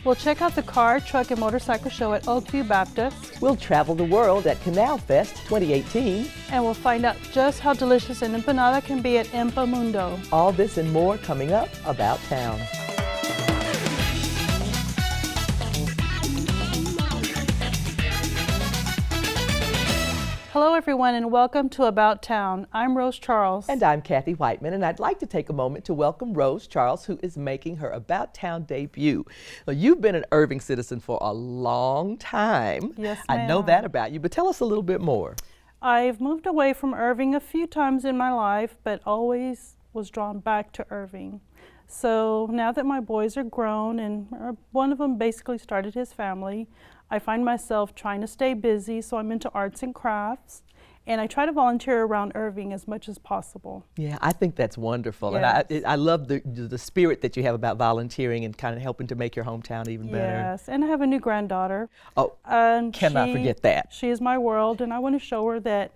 We'll check out the car, truck, and motorcycle show at Oakview Baptist. We'll travel the world at Canal Fest 2018. And we'll find out just how delicious an empanada can be at Empamundo. All this and more coming up About Town. Hello everyone and welcome to About Town. I'm Rose Charles. And I'm Kathy Whiteman, and I'd like to take a moment to welcome Rose Charles, who is making her About Town debut. Well, you've been an Irving citizen for a long time. Yes, ma'am. I know that about you, but tell us a little bit more. I've moved away from Irving a few times in my life, but always was drawn back to Irving. So now that my boys are grown and one of them basically started his family, I find myself trying to stay busy, so I'm into arts and crafts, and I try to volunteer around Irving as much as possible. Yeah, I think that's wonderful. Yes. And I love the spirit that you have about volunteering and kind of helping to make your hometown even better. Yes, and I have a new granddaughter. Oh, and cannot forget that. She is my world, and I want to show her that,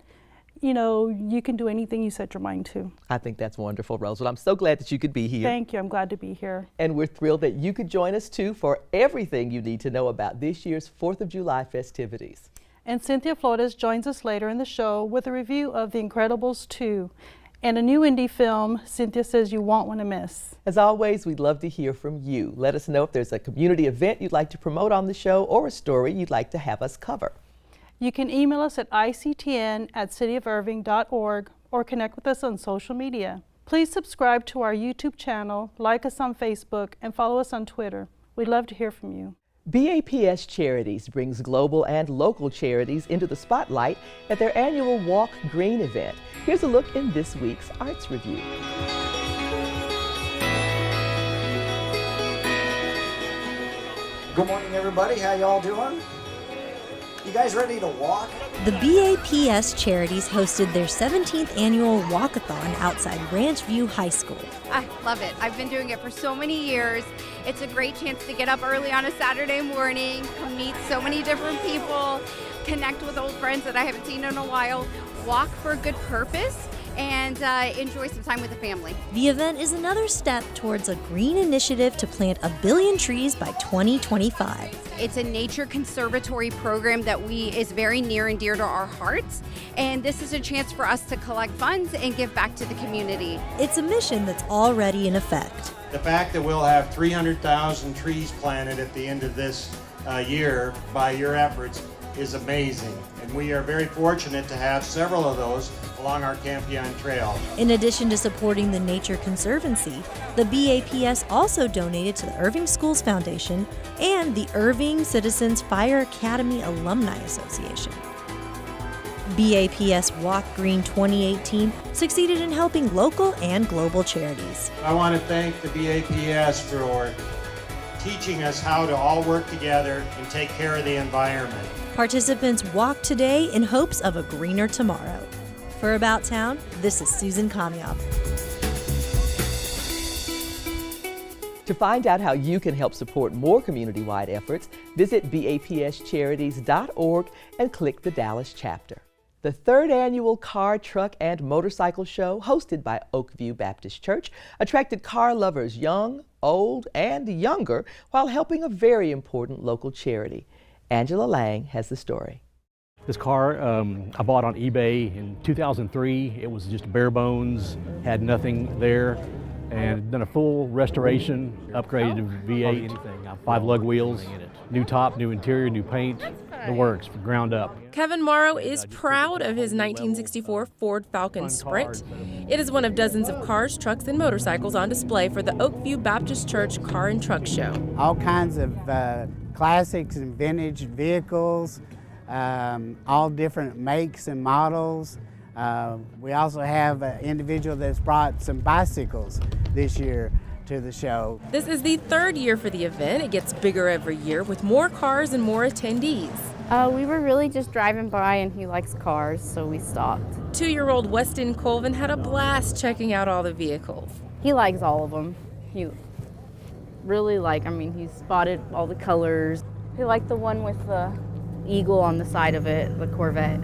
you know, you can do anything you set your mind to. I think that's wonderful, Rose. Well, I'm so glad that you could be here. Thank you. I'm glad to be here. And we're thrilled that you could join us, too, for everything you need to know about this year's 4th of July festivities. And Cynthia Flores joins us later in the show with a review of The Incredibles 2 and a new indie film Cynthia says you won't want to miss. As always, we'd love to hear from you. Let us know if there's a community event you'd like to promote on the show or a story you'd like to have us cover. You can email us at ictn@cityofirving.org or connect with us on social media. Please subscribe to our YouTube channel, like us on Facebook, and follow us on Twitter. We'd love to hear from you. BAPS Charities brings global and local charities into the spotlight at their annual Walk Green event. Here's a look in this week's Arts Review. Good morning, everybody. How y'all doing? You guys ready to walk? The BAPS Charities hosted their 17th annual walkathon outside Ranch View High School. I love it. I've been doing it for so many years. It's a great chance to get up early on a Saturday morning, come meet so many different people, connect with old friends that I haven't seen in a while, walk for a good purpose, and enjoy some time with the family. The event is another step towards a green initiative to plant 1 billion trees by 2025. It's a nature conservatory program that is very near and dear to our hearts, and this is a chance for us to collect funds and give back to the community. It's a mission that's already in effect. The fact that we'll have 300,000 trees planted at the end of this year by your efforts is amazing, and we are very fortunate to have several of those along our Campion Trail. In addition to supporting the Nature Conservancy, the BAPS also donated to the Irving Schools Foundation and the Irving Citizens Fire Academy Alumni Association. BAPS Walk Green 2018 succeeded in helping local and global charities. I want to thank the BAPS for teaching us how to all work together and take care of the environment. Participants walk today in hopes of a greener tomorrow. For About Town, this is Susan Kamyab. To find out how you can help support more community-wide efforts, visit bapscharities.org and click the Dallas chapter. The 3rd annual Car, Truck, and Motorcycle Show, hosted by Oakview Baptist Church, attracted car lovers young, old, and younger while helping a very important local charity. Angela Lang has the story. This car I bought on eBay in 2003. It was just bare bones, had nothing there, and done a full restoration, upgraded to V8, 5 lug wheels, new top, new interior, new paint, the works, ground up. Kevin Morrow is proud of his 1964 Ford Falcon Sprint. It is one of dozens of cars, trucks, and motorcycles on display for the Oakview Baptist Church Car and Truck Show. All kinds of classics and vintage vehicles, all different makes and models. We also have an individual that's brought some bicycles this year to the show. This is the 3rd year for the event. It gets bigger every year with more cars and more attendees. We were really just driving by and he likes cars, so we stopped. 2-year-old Weston Colvin had a blast checking out all the vehicles. He likes all of them. He really he spotted all the colors. He liked the one with the eagle on the side of it, the Corvette.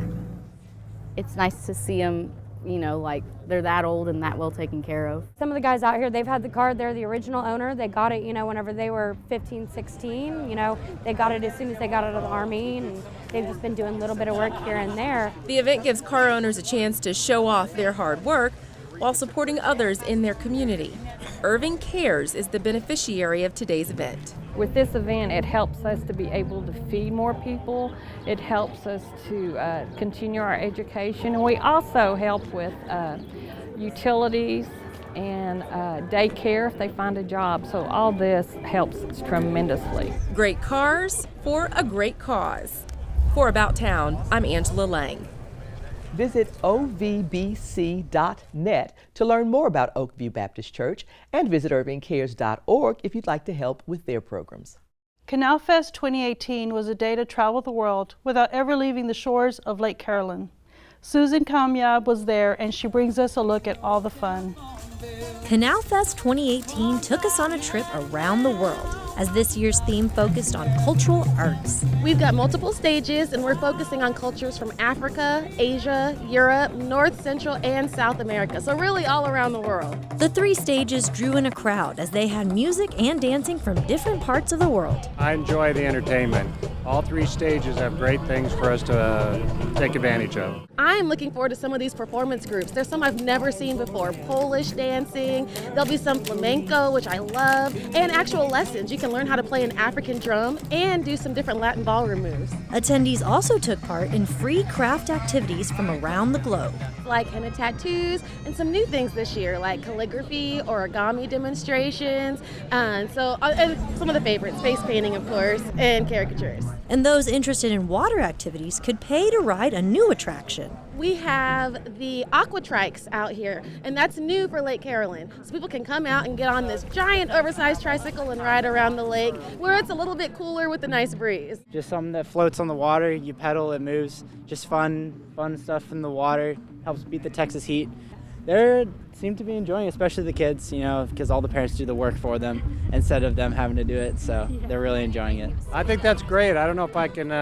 It's nice to see him you know, like they're that old and that well taken care of. Some of the guys out here, they've had the car, they're the original owner. They got it, you know, whenever they were 15, 16, you know, they got it as soon as they got out of the Army, and they've just been doing a little bit of work here and there. The event gives car owners a chance to show off their hard work while supporting others in their community. Irving Cares is the beneficiary of today's event. With this event, it helps us to be able to feed more people. It helps us to continue our education. And we also help with utilities and daycare if they find a job. So all this helps tremendously. Great cars for a great cause. For About Town, I'm Angela Lang. Visit ovbc.net to learn more about Oakview Baptist Church, and visit irvingcares.org if you'd like to help with their programs. Canal Fest 2018 was a day to travel the world without ever leaving the shores of Lake Carolyn. Susan Kamyab was there, and she brings us a look at all the fun. Canal Fest 2018 took us on a trip around the world, as this year's theme focused on cultural arts. We've got multiple stages, and we're focusing on cultures from Africa, Asia, Europe, North, Central, and South America, so really all around the world. The 3 stages drew in a crowd as they had music and dancing from different parts of the world. I enjoy the entertainment. All 3 stages have great things for us to take advantage of. I'm looking forward to some of these performance groups. There's some I've never seen before. Polish dancing, there'll be some flamenco, which I love, and actual lessons. You can learn how to play an African drum and do some different Latin ballroom moves. Attendees also took part in free craft activities from around the globe. Like henna tattoos and some new things this year, like calligraphy, origami demonstrations, and some of the favorites, face painting, of course, and caricatures. And those interested in water activities could pay to ride a new attraction. We have the aquatrikes out here, and that's new for Lake Carolyn. So people can come out and get on this giant oversized tricycle and ride around the lake where it's a little bit cooler with a nice breeze. Just something that floats on the water, you pedal, it moves. Just fun stuff in the water, helps beat the Texas heat. They seem to be enjoying it, especially the kids, you know, because all the parents do the work for them instead of them having to do it, so they're really enjoying it. I think that's great. I don't know if I can,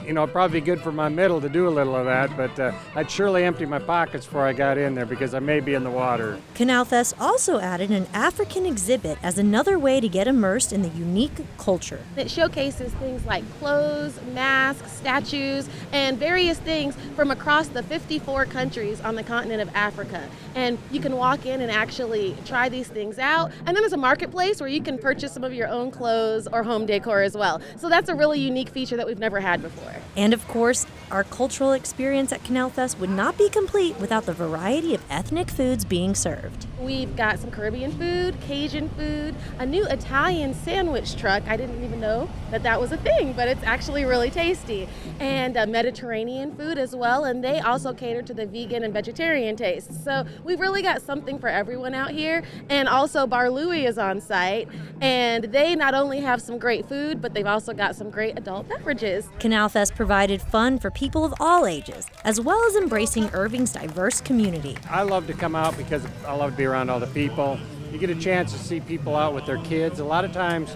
it'd probably be good for my middle to do a little of that, but I'd surely empty my pockets before I got in there because I may be in the water. Canal Fest also added an African exhibit as another way to get immersed in the unique culture. It showcases things like clothes, masks, statues, and various things from across the 54 countries on the continent of Africa. And you can walk in and actually try these things out. And then there's a marketplace where you can purchase some of your own clothes or home decor as well. So that's a really unique feature that we've never had before. And of course, our cultural experience at Canal Fest would not be complete without the variety of ethnic foods being served. We've got some Caribbean food, Cajun food, a new Italian sandwich truck. I didn't even know that was a thing, but it's actually really tasty. And Mediterranean food as well, and they also cater to the vegan and vegetarian tastes. So we've really got something for everyone out here. And also Bar Louie is on site, and they not only have some great food, but they've also got some great adult beverages. Canal Fest provided fun for people of all ages, as well as embracing Irving's diverse community. I love to come out because I love to be around all the people. You get a chance to see people out with their kids. A lot of times,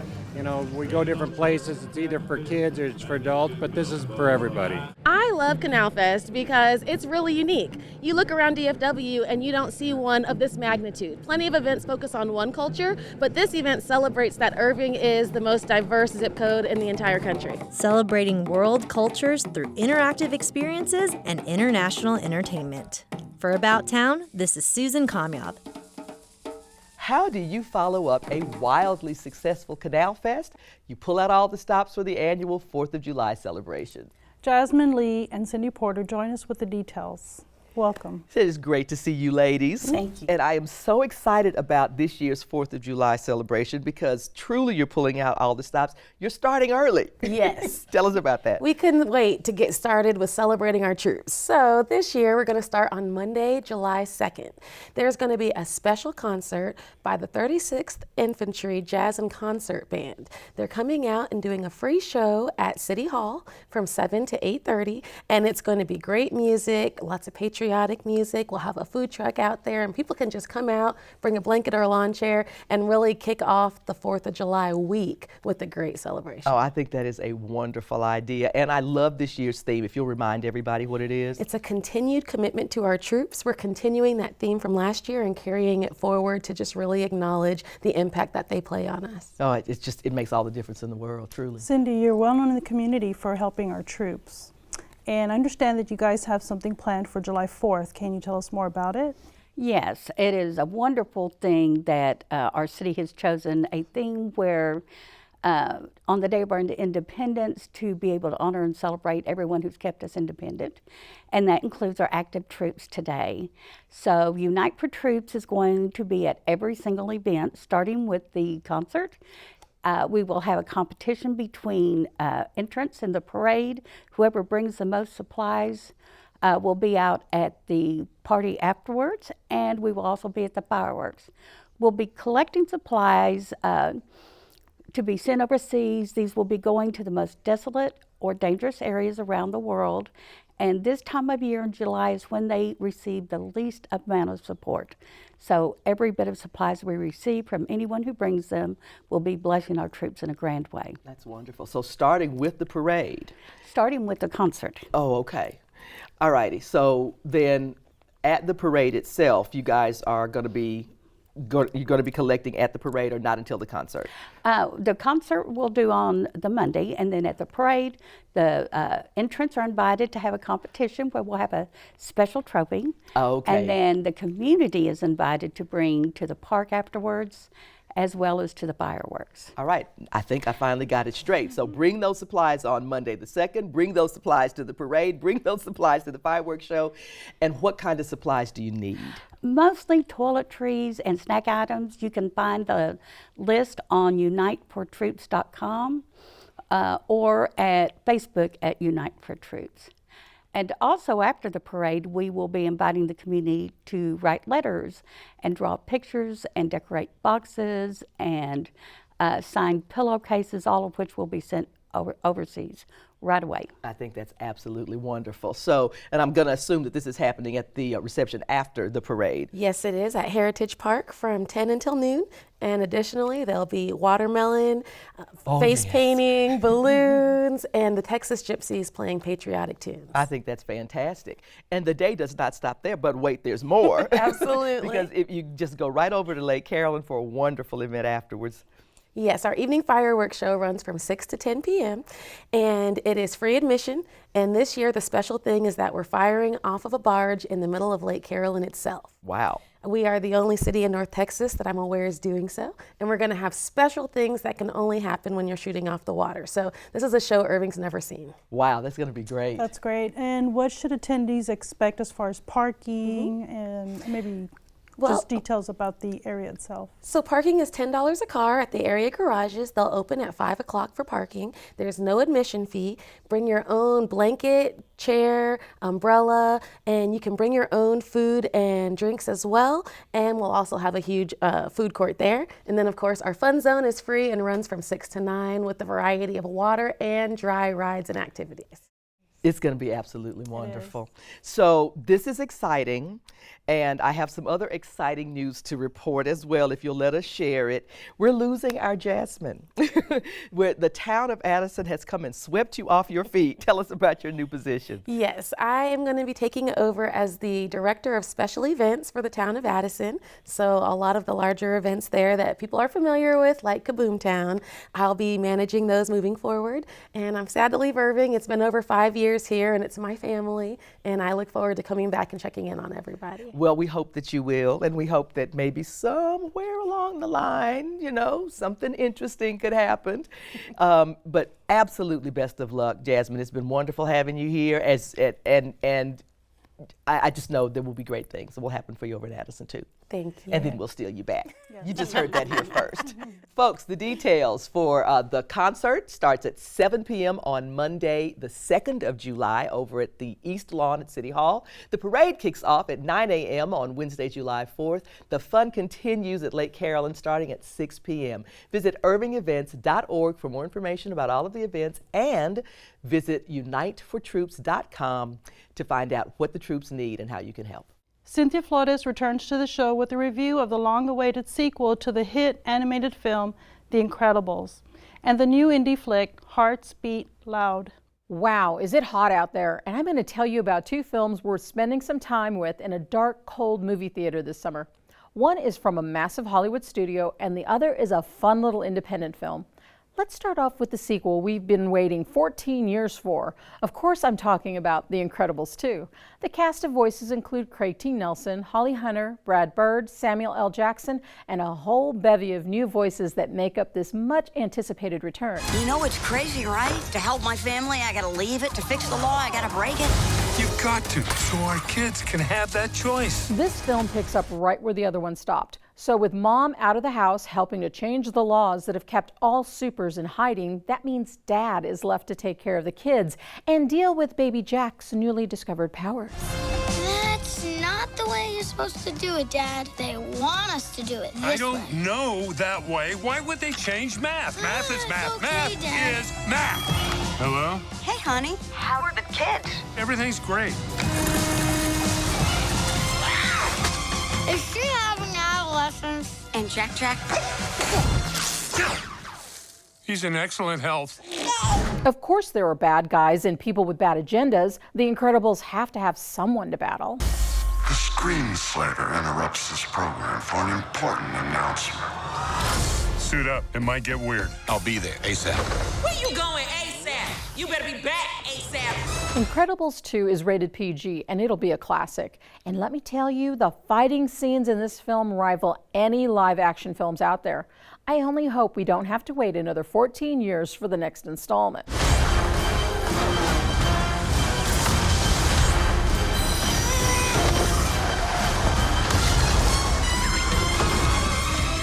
we go different places. It's either for kids or it's for adults, but this is for everybody. I love Canal Fest because it's really unique. You look around DFW and you don't see one of this magnitude. Plenty of events focus on one culture, but this event celebrates that Irving is the most diverse zip code in the entire country. Celebrating world cultures through interactive experiences and international entertainment. For About Town, this is Susan Kamyab. How do you follow up a wildly successful Canal Fest? You pull out all the stops for the annual 4th of July celebration. Jasmine Lee and Cindy Porter join us with the details. Welcome. It is great to see you ladies. Thank you. And I am so excited about this year's 4th of July celebration because truly you're pulling out all the stops. You're starting early. Yes. Tell us about that. We couldn't wait to get started with celebrating our troops. So this year we're going to start on Monday, July 2nd. There's going to be a special concert by the 36th Infantry Jazz and Concert Band. They're coming out and doing a free show at City Hall from 7 to 8:30, and it's going to be great music, lots of patriotism patriotic music. We'll have a food truck out there, and people can just come out, bring a blanket or a lawn chair, and really kick off the 4th of July week with a great celebration. Oh, I think that is a wonderful idea. And I love this year's theme. If you'll remind everybody what it is. It's a continued commitment to our troops. We're continuing that theme from last year and carrying it forward to just really acknowledge the impact that they play on us. Oh, it makes all the difference in the world, truly. Cindy, you're well known in the community for helping our troops. And I understand that you guys have something planned for July 4th. Can you tell us more about it? Yes, it is a wonderful thing that our city has chosen a theme where on the day of our independence to be able to honor and celebrate everyone who's kept us independent. And that includes our active troops today. So Unite for Troops is going to be at every single event, starting with the concert. We will have a competition between entrants in the parade. Whoever brings the most supplies will be out at the party afterwards, and we will also be at the fireworks. We'll be collecting supplies to be sent overseas. These will be going to the most desolate or dangerous areas around the world. And this time of year in July is when they receive the least amount of support. So every bit of supplies we receive from anyone who brings them will be blessing our troops in a grand way. That's wonderful. So starting with the parade. Starting with the concert. Oh, okay. All righty. So then at the parade itself, you guys are going to be you're going to be collecting at the parade, or not until the concert? The concert we'll do on the Monday, and then at the parade, the entrants are invited to have a competition where we'll have a special trophy. Oh, okay. And then the community is invited to bring to the park afterwards, as well as to the fireworks. All right, I think I finally got it straight. So bring those supplies on Monday the 2nd, bring those supplies to the parade, bring those supplies to the fireworks show. And what kind of supplies do you need? Mostly toiletries and snack items. You can find the list on unitefortroops.com or at Facebook at Unite for Troops. And also after the parade, we will be inviting the community to write letters and draw pictures and decorate boxes and sign pillowcases, all of which will be sent overseas right away. I think that's absolutely wonderful. So, and I'm going to assume that this is happening at the reception after the parade. Yes, it is at Heritage Park from 10 until noon. And additionally, there'll be watermelon, face painting, balloons, and the Texas Gypsies playing patriotic tunes. I think that's fantastic. And the day does not stop there, but wait, there's more. Absolutely. Because if you just go right over to Lake Carolyn for a wonderful event afterwards. Yes, our evening fireworks show runs from 6 to 10 p.m. and it is free admission. And this year, the special thing is that we're firing off of a barge in the middle of Lake Carolyn itself. Wow. We are the only city in North Texas that I'm aware is doing so. And we're going to have special things that can only happen when you're shooting off the water. So this is a show Irving's never seen. Wow, that's going to be great. That's great. And what should attendees expect as far as parking and maybe just details about the area itself? So parking is $10 a car at the area garages. They'll open at 5 o'clock for parking. There's no admission fee. Bring your own blanket, chair, umbrella, and you can bring your own food and drinks as well. And we'll also have a huge food court there. And then of course our fun zone is free and runs from 6 to 9 with a variety of water and dry rides and activities. It's going to be absolutely wonderful. So this is exciting, and I have some other exciting news to report as well, if you'll let us share it. We're losing our Jasmine. The town of Addison has come and swept you off your feet. Tell us about your new position. Yes, I am going to be taking over as the Director of Special Events for the town of Addison. So a lot of the larger events there that people are familiar with, like Kaboom Town, I'll be managing those moving forward. And I'm sad to leave Irving. It's been over 5 years here, and it's my family, and I look forward to coming back and checking in on everybody. Well, we hope that you will, and we hope that maybe somewhere along the line, you know, something interesting could happen. But absolutely best of luck, Jasmine. It's been wonderful having you here, and I just know there will be great things that will happen for you over at Addison too. Thank you. And then we'll steal you back. You just heard that here first. Folks, the details for the concert starts at 7 p.m. on Monday, the 2nd of July over at the East Lawn at City Hall. The parade kicks off at 9 a.m. on Wednesday, July 4th. The fun continues at Lake Carolyn starting at 6 p.m. Visit irvingevents.org for more information about all of the events, and visit unitefortroops.com to find out what the troops need and how you can help. Cynthia Flores returns to the show with a review of the long-awaited sequel to the hit animated film, The Incredibles, and the new indie flick, Hearts Beat Loud. Wow, is it hot out there? And I'm going to tell you about two films worth spending some time with in a dark, cold movie theater this summer. One is from a massive Hollywood studio, and the other is a fun little independent film. Let's start off with the sequel we've been waiting 14 years for. Of course, I'm talking about The Incredibles 2. The cast of voices include Craig T. Nelson, Holly Hunter, Brad Bird, Samuel L. Jackson, and a whole bevy of new voices that make up this much anticipated return. You know it's crazy, right? To help my family, I gotta leave it. To fix the law, I gotta break it. You've got to, so our kids can have that choice. This film picks up right where the other one stopped. So with Mom out of the house helping to change the laws that have kept all supers in hiding, that means Dad is left to take care of the kids and deal with baby Jack's newly discovered powers. That's not the way you're supposed to do it, Dad. They want us to do it this way. I don't know that way. Why would they change math? Math is math. Okay, Math Dad. is math. Hello? Hey, honey, how are the kids? Everything's great. Is she having adolescence? And Jack? He's in excellent health. Of course there are bad guys and people with bad agendas. The Incredibles have to have someone to battle. The screenslaver interrupts this program for an important announcement. Suit up. It might get weird. I'll be there ASAP. Where you going ASAP? You better be back ASAP. Incredibles 2 is rated PG, and it'll be a classic. And let me tell you, the fighting scenes in this film rival any live-action films out there. I only hope we don't have to wait another 14 years for the next installment.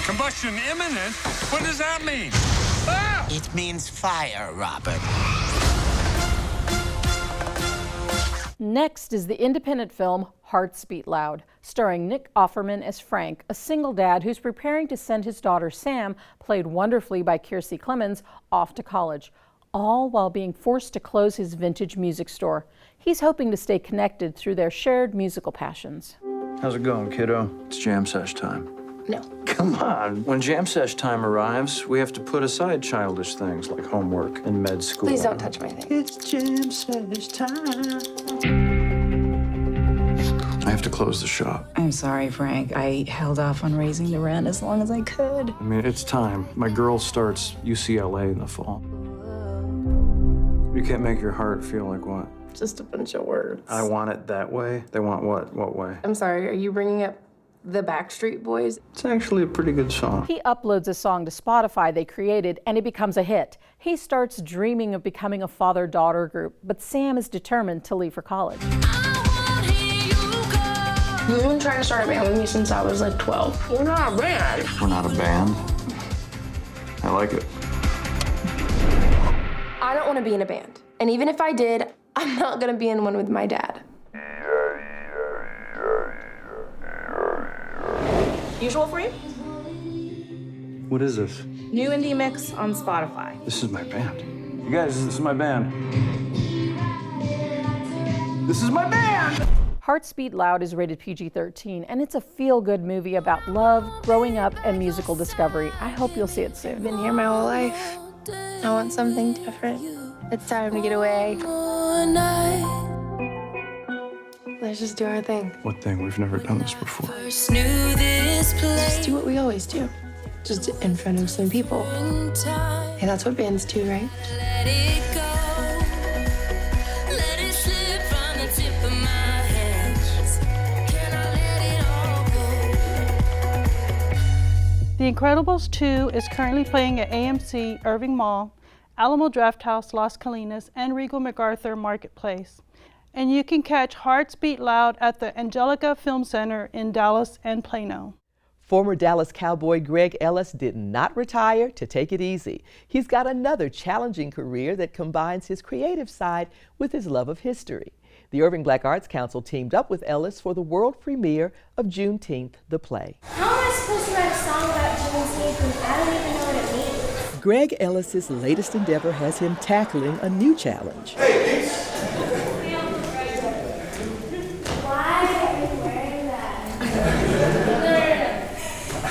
Combustion imminent? What does that mean? Ah! It means fire, Robert. Next is the independent film Hearts Beat Loud, starring Nick Offerman as Frank, a single dad who's preparing to send his daughter Sam, played wonderfully by Kiersey Clemens, off to college, all while being forced to close his vintage music store. He's hoping to stay connected through their shared musical passions. How's it going, kiddo? It's jam sesh time. No. Come on. When jam sesh time arrives, we have to put aside childish things like homework and med school. Please don't touch my thing. It's jam sesh time. I have to close the shop. I'm sorry, Frank. I held off on raising the rent as long as I could. I mean, it's time. My girl starts UCLA in the fall. You can't make your heart feel like what? Just a bunch of words. I want it that way. They want what? What way? I'm sorry, are you bringing up the Backstreet Boys? It's actually a pretty good song. He uploads a song to Spotify they created, and it becomes a hit. He starts dreaming of becoming a father-daughter group, but Sam is determined to leave for college. You've been trying to start a band with me since I was like 12. We're not a band. We're not a band. I like it. I don't want to be in a band. And even if I did, I'm not going to be in one with my dad. Usual for you? What is this? New indie mix on Spotify. This is my band. You guys, this is my band. This is my band! Hearts Beat Loud is rated PG-13, and it's a feel-good movie about love, growing up, and musical discovery. I hope you'll see it soon. I've been here my whole life. I want something different. It's time to get away. Let's just do our thing. What thing? We've never done this before. Just do what we always do. Just in front of some people. Hey, that's what bands do, right? The Incredibles 2 is currently playing at AMC, Irving Mall, Alamo Drafthouse, Las Colinas, and Regal MacArthur Marketplace. And you can catch Hearts Beat Loud at the Angelica Film Center in Dallas and Plano. Former Dallas Cowboy Greg Ellis did not retire to take it easy. He's got another challenging career that combines his creative side with his love of history. The Irving Black Arts Council teamed up with Ellis for the world premiere of Juneteenth, the play. How am I supposed to write a song about Juneteenth when I don't even know what it means? Greg Ellis's latest endeavor has him tackling a new challenge.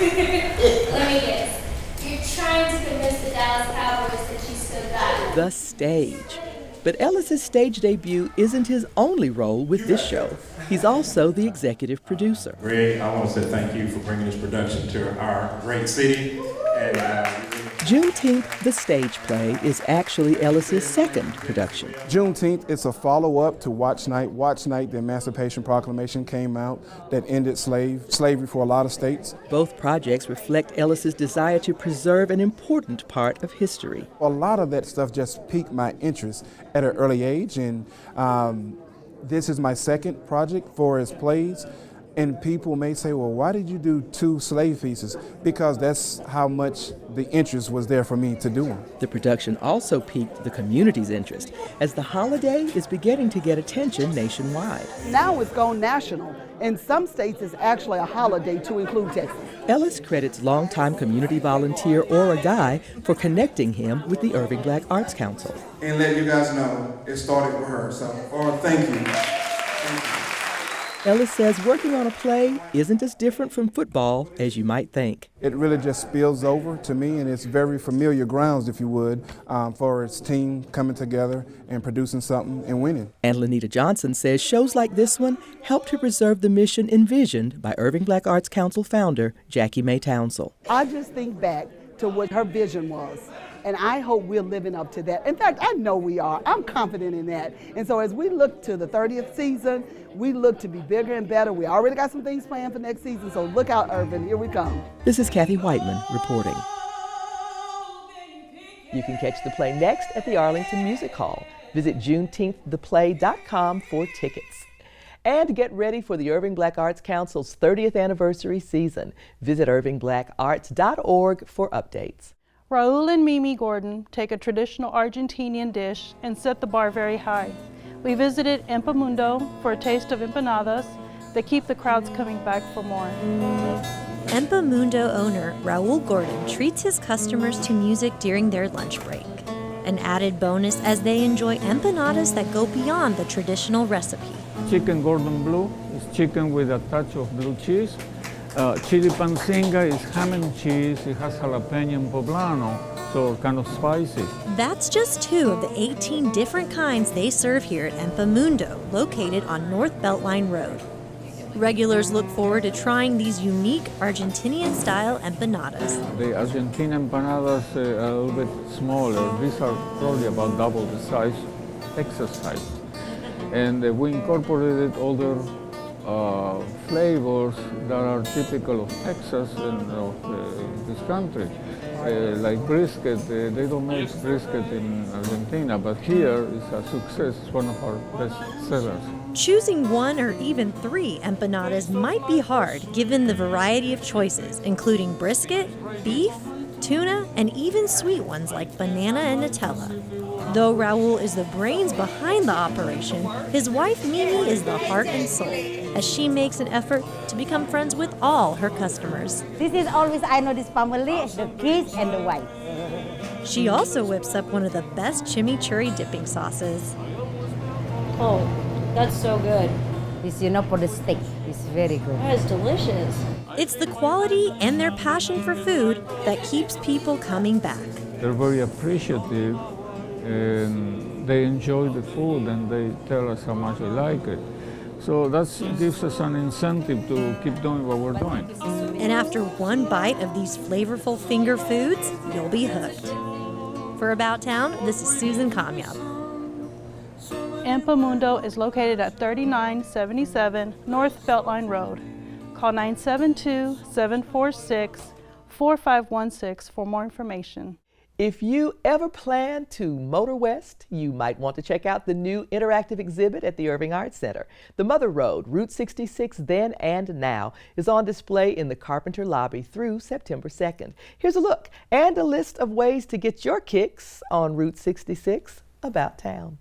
Let me guess. You're trying to convince the Dallas Cowboys that you stood back. The stage. But Ellis's stage debut isn't his only role with this show. He's also the executive producer. Greg, I want to say thank you for bringing this production to our great city. Juneteenth, the stage play, is actually Ellis's second production. Juneteenth, it's a follow-up to Watch Night. Watch Night, the Emancipation Proclamation came out that ended slavery for a lot of states. Both projects reflect Ellis's desire to preserve an important part of history. A lot of that stuff just piqued my interest at an early age, and this is my second project for his plays. And people may say, well, why did you do 2 slave pieces? Because that's how much the interest was there for me to do them. The production also piqued the community's interest, as the holiday is beginning to get attention nationwide. Now it's gone national. In some states, it's actually a holiday to include Texas. Ellis credits longtime community volunteer Ora Guy for connecting him with the Irving Black Arts Council. And let you guys know, it started with her. So, Ora, thank you. Ellis says working on a play isn't as different from football as you might think. It really just spills over to me, and it's very familiar grounds, if you would, for its team coming together and producing something and winning. And Lenita Johnson says shows like this one help to preserve the mission envisioned by Irving Black Arts Council founder Jackie May Townsell. I just think back to what her vision was. And I hope we're living up to that. In fact, I know we are. I'm confident in that. And so as we look to the 30th season, we look to be bigger and better. We already got some things planned for next season, so look out, Irving. Here we come. This is Kathy Whiteman reporting. You can catch the play next at the Arlington Music Hall. Visit JuneteenthThePlay.com for tickets. And get ready for the Irving Black Arts Council's 30th anniversary season. Visit irvingblackarts.org for updates. Raul and Mimi Gordon take a traditional Argentinian dish and set the bar very high. We visited Empamundo for a taste of empanadas that keep the crowds coming back for more. Empamundo owner Raul Gordon treats his customers to music during their lunch break. An added bonus as they enjoy empanadas that go beyond the traditional recipe. Chicken Gordon Blue is chicken with a touch of blue cheese. Chili pansinga is ham and cheese. It has jalapeno and poblano, so kind of spicy. That's just 2 of the 18 different kinds they serve here at Empamundo, located on North Beltline Road. Regulars look forward to trying these unique Argentinian-style empanadas. The Argentine empanadas are a little bit smaller. These are probably about double the size, Texas size. And we incorporated other flavors that are typical of Texas and of this country. Like brisket, they don't make brisket in Argentina, but here it's a success. It's one of our best sellers. Choosing 1 or even 3 empanadas might be hard given the variety of choices, including brisket, beef, tuna, and even sweet ones like banana and Nutella. Though Raul is the brains behind the operation, his wife Mimi is the heart and soul, as she makes an effort to become friends with all her customers. This is always, I know this family, the kids and the wife. She also whips up one of the best chimichurri dipping sauces. Oh, that's so good. It's, for the steak. It's very good. That is delicious. It's the quality and their passion for food that keeps people coming back. They're very appreciative, and they enjoy the food, and they tell us how much they like it. So that gives us an incentive to keep doing what we're doing. And after 1 bite of these flavorful finger foods, you'll be hooked. For About Town, this is Susan Kamyab. Empamundo is located at 3977 North Beltline Road. Call 972-746-4516 for more information. If you ever plan to motor west, you might want to check out the new interactive exhibit at the Irving Arts Center. The Mother Road, Route 66 Then and Now, is on display in the Carpenter Lobby through September 2nd. Here's a look and a list of ways to get your kicks on Route 66 about town.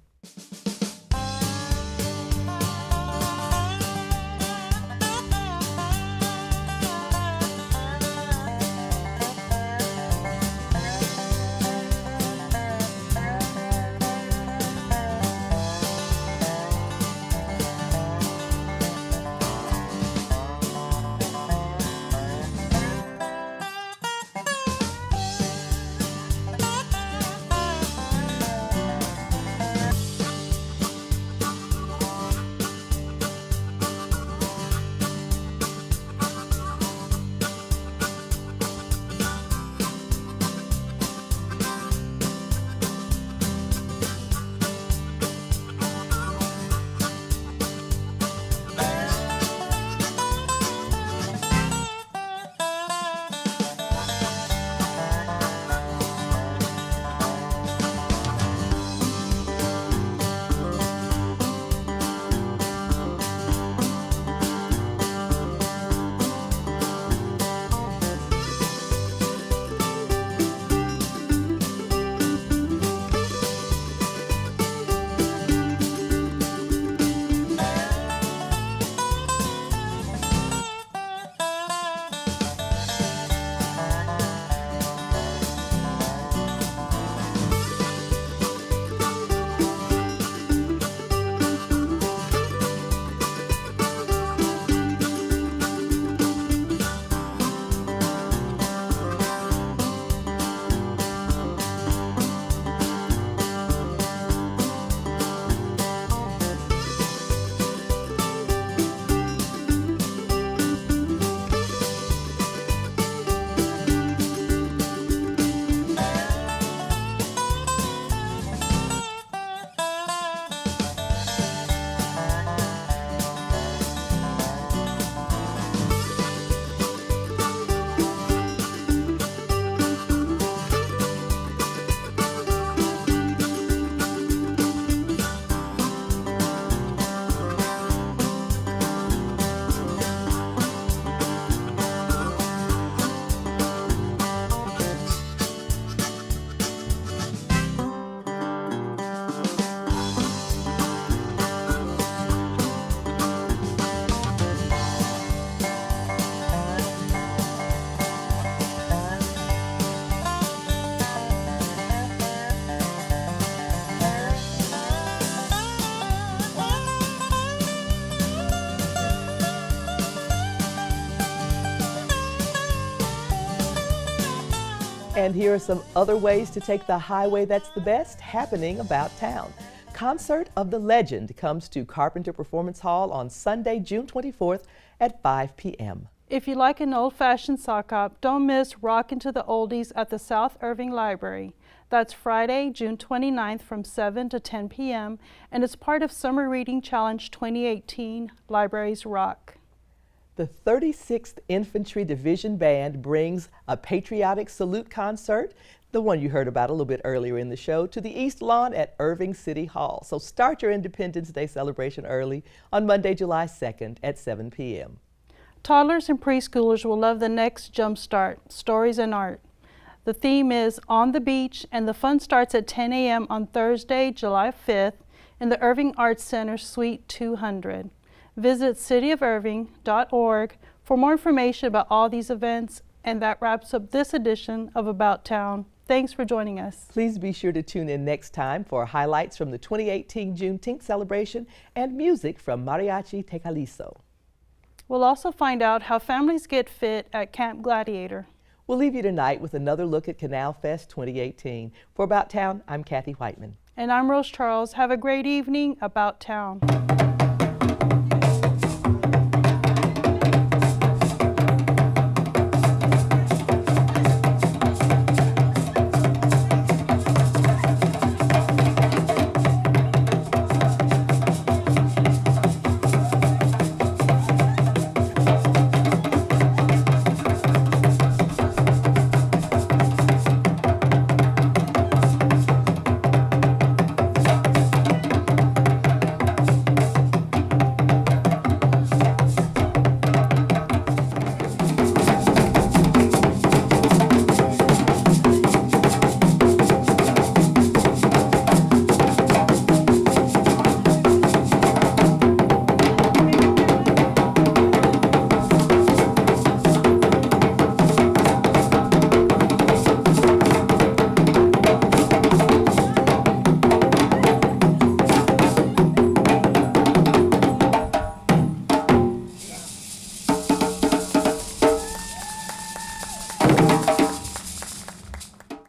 And here are some other ways to take the highway that's the best happening about town. Concert of the Legend comes to Carpenter Performance Hall on Sunday, June 24th at 5 p.m. If you like an old-fashioned sock hop, don't miss Rockin' to the Oldies at the South Irving Library. That's Friday, June 29th from 7 to 10 p.m. and it's part of Summer Reading Challenge 2018, Libraries Rock. The 36th Infantry Division Band brings a patriotic salute concert, the one you heard about a little bit earlier in the show, to the East Lawn at Irving City Hall. So start your Independence Day celebration early on Monday, July 2nd at 7 p.m. Toddlers and preschoolers will love the next Jumpstart, Stories and Art. The theme is On the Beach, and the fun starts at 10 a.m. on Thursday, July 5th in the Irving Arts Center, Suite 200. Visit cityofirving.org for more information about all these events, and that wraps up this edition of About Town. Thanks for joining us. Please be sure to tune in next time for highlights from the 2018 Juneteenth celebration and music from Mariachi Tecalizo. We'll also find out how families get fit at Camp Gladiator. We'll leave you tonight with another look at Canal Fest 2018. For About Town, I'm Kathy Whiteman. And I'm Rose Charles. Have a great evening. About Town.